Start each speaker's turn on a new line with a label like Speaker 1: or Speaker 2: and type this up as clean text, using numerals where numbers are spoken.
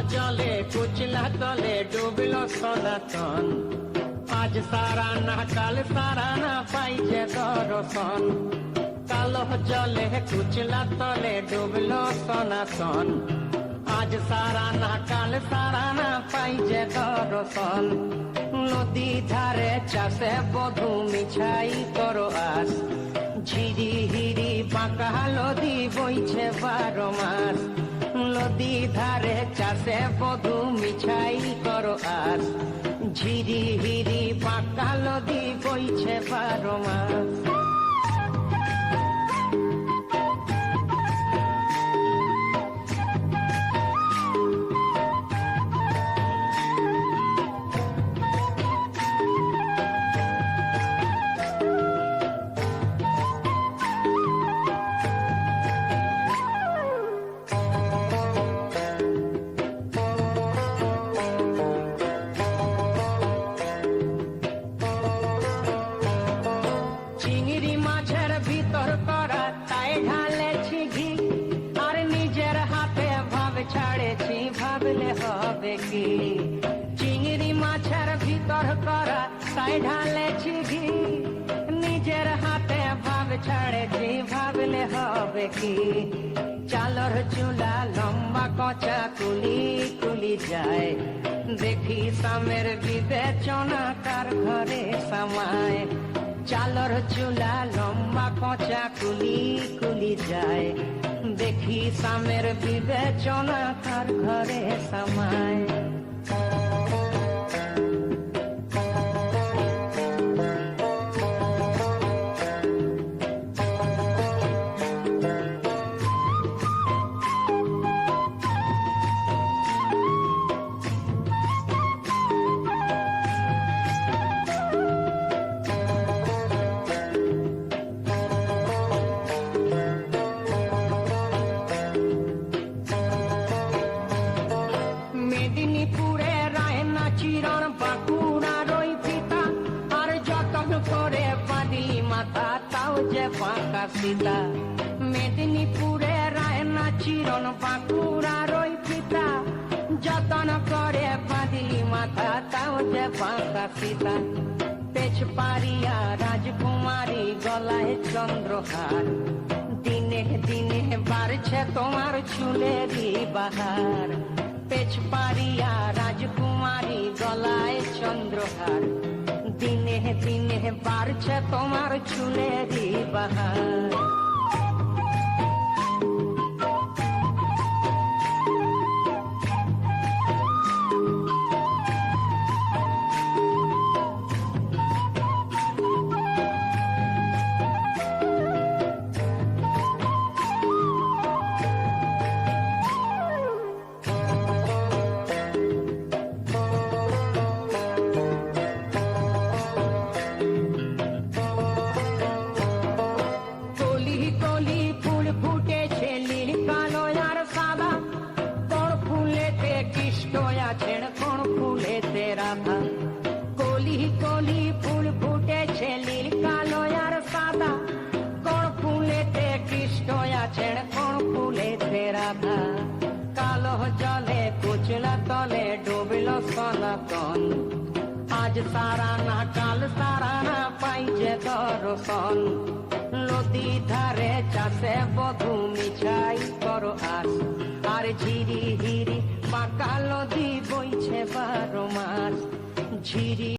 Speaker 1: জলে কুচলা তলে ডুবল সনাতন। আজ সারা না কাল সারা না পাইছে দর্শন। কালো জলে কুচলা তলে ডুবল সনাতন। আজ সারা না কাল সারা না পাইছে দর্শন। নদী ধারে চাষে বধু মিছাই করো আস। ঝিরি হিরি বাঁকা নদী বইছে 12 মাস। নদী ধারে চাষে বধু মিছাই করো আস। ঝিরি হিরি বাঁকা নদী বইছে 12 মাস। চিংড়ি মাছের ভিতর করা তাই ঢালেছি ঘি। আর নিজের হাতে ভাব ছাড়েছি, ভাবলে হবে কি। চিংড়ি মাছের ভিতর করা তাই ঢালেছি ঘি। নিজের হাতে ভাব ছাড়েছি, ভাবলে হবে কি। চালর চুলা লম্বা কচা কুলি কুলি যায়। দেখি সামের বিবেচনা কার ঘরে সামায়। চালর চুলা লম্বা কচা কুলি কুলি যায়। দেখি সামের বিবেচনা কার ঘরে সামায়। মেদিনীপুরে রায়না চিরন বাঁকুড়ার ওই পিতা। আর যতন করে বাঁধি মাথা তাও যে বাঁকা সীতা। মেদিনীপুরে রায়না চিরন বাঁকুড়ার ওই পিতা। যতন করে বাঁধি মাথা তাও যে বাঁকা সীতা। পেছ পারিয়া রাজকুমারী গলায় চন্দ্রহার। দিনে দিনে বাড়ছে তোমার চুলেরই বাহার। পেছ পারিয়া রাজকুমারী গলায় চন্দ্রহার। দিনে দিনে বাড়ছে তোমার চুলেরই বাহার। রাধা কলি কলি ফুল ফুটেছে নীল কালো আর সাদা। কোন ফুলেতে কৃষ্ণ আছেন, কোন ফুলেতে রাধা। কালো জলে কুচলা তলে ডুবল সনাতন। আজ সারা না কাল সারা না পাইছে দর্শন। নদী ধারে চাষে বধু মিছাই করো আস। আর ঝিরি হিরি বাঁকা নদী বইছে 12 মাস। ঝিরি